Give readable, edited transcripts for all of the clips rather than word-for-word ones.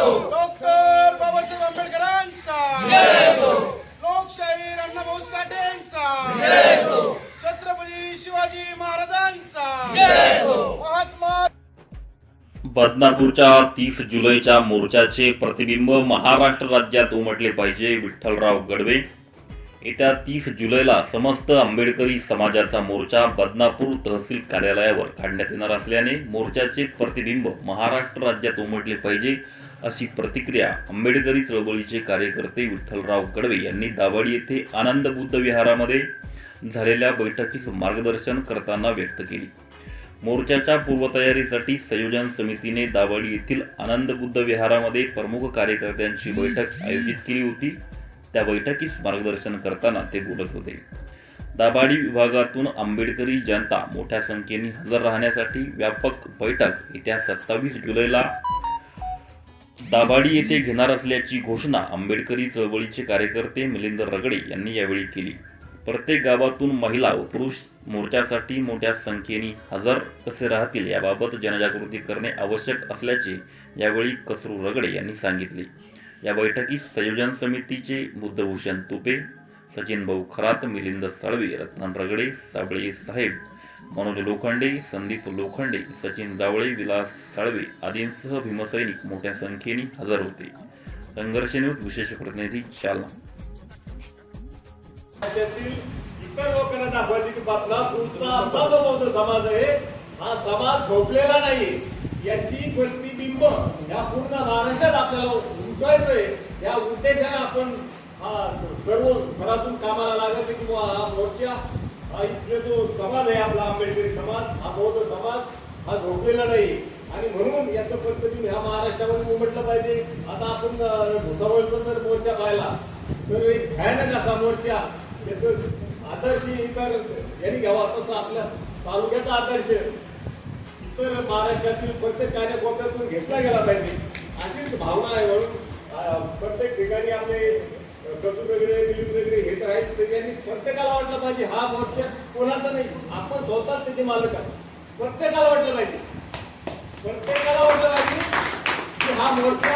Doctor Babasaheb आंबेडकरांचा, लोकशाहीर अण्णाभाऊ साठेंचा, छत्रपती शिवाजी महाराजांचा, महात्मा. बदनापूरच्या 30 जुलैच्या मोर्चाचे प्रतिबिंब महाराष्ट्र राज्यात उमटले पाहिजे. विठ्ठलराव गडवे. येत्या 30 जुलैला समस्त आंबेडकरी समाजाचा मोर्चा बदनापूर तहसील कार्यालयावर काढण्यात येणार असल्याने मोर्चाचे प्रतिबिंब महाराष्ट्र राज्यात उमटले पाहिजे, अशी प्रतिक्रिया आंबेडकरी चळवळीचे कार्यकर्ते विठ्ठलराव गडवे यांनी दाभाडी येथे आनंद बुद्ध विहारामध्ये झालेल्या बैठकीस मार्गदर्शन करताना व्यक्त केली. मोर्चाच्या पूर्वतयारीसाठी संयोजन समितीने दाभाडी येथील आनंद बुद्ध विहारामध्ये प्रमुख कार्यकर्त्यांची बैठक आयोजित केली होती. त्या बैठकीस मार्गदर्शन करताना ते बोलत होते. दाभाडी विभागातून आंबेडकरी जनता मोठ्या संख्येने हजर राहण्यासाठी व्यापक बैठक येत्या 27 जुलैला दाभाडी येथे घेणार असल्याची घोषणा आंबेडकरी चळवळीचे कार्यकर्ते मिलिंद रगडे यांनी यावेळी केली. प्रत्येक गावातून महिला व पुरुष मोर्चासाठी मोठ्या संख्येने हजर कसे राहतील याबाबत जनजागृती करणे आवश्यक असल्याचे यावेळी कसरू रगडे यांनी सांगितले. या बैठकीत संयोजन समितीचे बुद्धभूषण तुपे, सचिन भाऊ खरात, मिलिंद साळवे, रत्नान रगडे, साबळे साहेब, मनोज लोखंडे, संदीप लोखंडे, सचिन जावळे, विलास साळवे आदींसह भीमसैनिक मोठ्या संख्येने हजर होते. संघर्ष न्यूज विशेष प्रतिनिधी जालना. इतर लोकांना दाखवायची की बदनापूरचा आपला जो बौद्ध समाज आहे हा समाज झोपलेला नाही, याची प्रतिबिंब या पूर्ण महाराष्ट्रात आपल्याला उमटवायचंय. या उद्देशाने आपण सर्व घरातून कामाला लागायचं किंवा हा मोर्चा इथले जो समाज आहे आपला आंबेडकरी समाज, हा बौद्ध समाज हा झोपलेला नाही आणि म्हणून याचं प्रतिबिंब ह्या महाराष्ट्रामध्ये उमटलं पाहिजे. आता आपण भुसावळचा जर मोर्चा पाहिला तर एक भयानक असा मोर्चा, त्याचं आदर्श इतर यांनी घ्यावा, तसं आपल्या तालुक्याचा आदर्श इतर महाराष्ट्रातील प्रत्येक कार्यकोपऱ्यातून घेतला गेला पाहिजे, अशीच भावना आहे. म्हणून प्रत्येक ठिकाणी आपले कसूर वगैरे मिलिंद वगैरे घेत राहील तरी यांनी प्रत्येकाला वाटलं पाहिजे हा मोर्चा कोणाचा नाही, आपण स्वतःच त्याचे मालक आहोत. प्रत्येकाला वाटलं पाहिजे की हा मोर्चा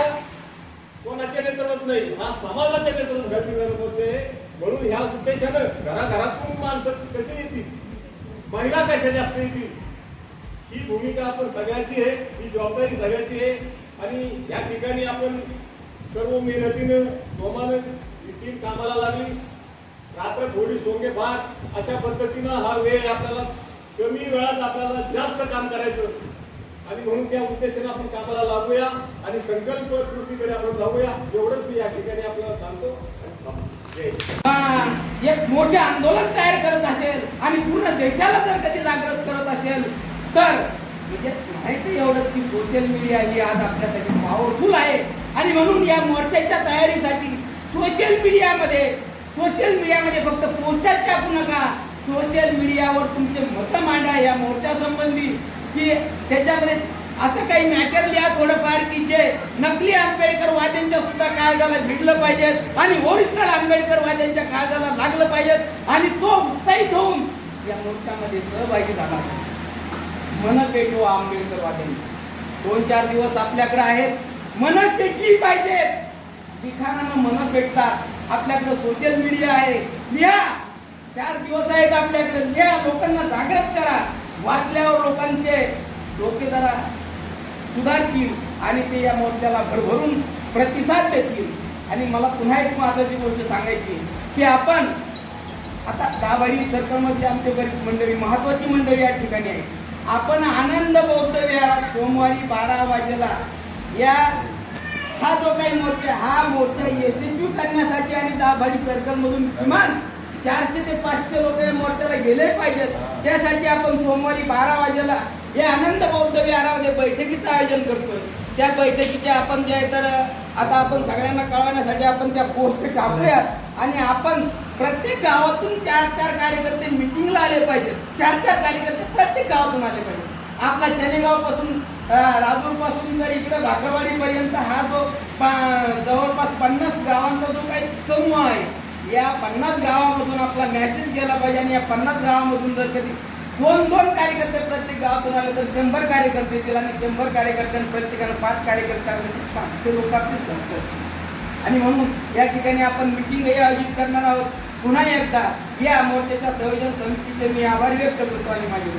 कोणाच्या नेतृत्वात नाही, हा समाजाच्या नेतृत्वात घडलेला मोर्चा आहे. म्हणून ह्या उद्देशानं घराघरातून माणसं कशी येतील, महिला कशा जास्त येतील, ही भूमिका आपण सगळ्याची आहे, ही जबाबदारी सगळ्याची आहे. आणि या ठिकाणी आपण सर्व मेहनतीनं जोमानं टीम कामाला लागली. रात्र थोडी सोंगे फार अशा पद्धतीनं हा वेळ आपल्याला कमी वेळात आपल्याला जास्त काम करायचं आणि म्हणून त्या उद्देशाने आपण कामाला लागूया आणि संकल्प पूर्तीकडे आपण जाऊया. एवढंच मी या ठिकाणी आपल्याला सांगतो. एक मोठे आंदोलन तयार करत असेल आणि पूर्ण देशाला जर कधी जागृत करत असेल तर म्हणजे माहिती एवढंच की सोशल मीडिया ही आज आपल्यासाठी पॉवरफुल आहे आणि म्हणून या मोर्चाच्या तयारीसाठी सोशल मीडियामध्ये फक्त पोस्टर टाकू नका, सोशल मीडियावर तुमचे मतं मांडा या मोर्चा संबंधी, की त्याच्यामध्ये असं काही मॅटर लिहा थोडंफार की जे नकली आंबेडकरवाद्यांच्या सुद्धा काळजाला भिडलं पाहिजेत आणि ओरिजिनल आंबेडकरवाद्यांच्या काळजाला लागलं पाहिजेत आणि तो उत्साहित होऊन या मोर्चामध्ये सहभागी झाला. मन पेटवा आंबेडकरवाद्यांची. 2-4 दिवस आपल्याकडे आहेत, मन पेटली पाहिजेत. लिखाणानं मन पेटतात. आपल्याकडे सोशल मीडिया आहे, लिहा. 4 दिवस आहेत आपल्याकडे, लिहा. लोकांना जागृत करा. वाचल्यावर लोकांचे डोके जरा सुधारतील आणि ते या मोर्चाला भरभरून प्रतिसाद देतील. आणि मला पुन्हा एक महत्त्वाची गोष्ट सांगायची की आपण आता दाभाडी सर्कलमध्ये आमची बरीच मंडळी, महत्त्वाची मंडळी या ठिकाणी आहे. आपण आनंद बौद्ध विहारात सोमवारी 12 वाजेला हा जो काही मोर्चा, हा मोर्चा यशस्वी करण्यासाठी आणि दाभाडी सर्कलमधून किमान 400 ते 500 लोक या मोर्चाला गेले पाहिजेत. त्यासाठी आपण सोमवारी 12 वाजेला हे आनंद बौद्ध विहारामध्ये बैठकीचं आयोजन करतोय. त्या बैठकीचे आपण जे आहे तर आता आपण सगळ्यांना कळवण्यासाठी आपण त्या पोस्ट टाकूयात आणि आपण प्रत्येक गावातून 4-4 कार्यकर्ते मिटिंगला आले पाहिजेत. 4-4 कार्यकर्ते प्रत्येक गावातून आले पाहिजेत. आपला चनेगाव पासून राजूर पासून तर इकडे भाकरवाडी पर्यंत हा जो जवळपास 50 गावांचा जो काही समूह आहे, या 50 गावामधून आपला मेसेज गेला पाहिजे आणि या 50 गावामधून जर कधी 2-2 कार्यकर्ते प्रत्येक गावातून आले तर 100 कार्यकर्ते येतील आणि 100 कार्यकर्त्यांना प्रत्येकाला 5 कार्यकर्ते म्हणजे 500 लोक आपले संपतात. आणि म्हणून या ठिकाणी आपण मिटिंगही आयोजित करणार आहोत. पुन्हा एकदा या मोर्चाच्या संयोजन समितीचे मी आभार व्यक्त करतो आणि माझे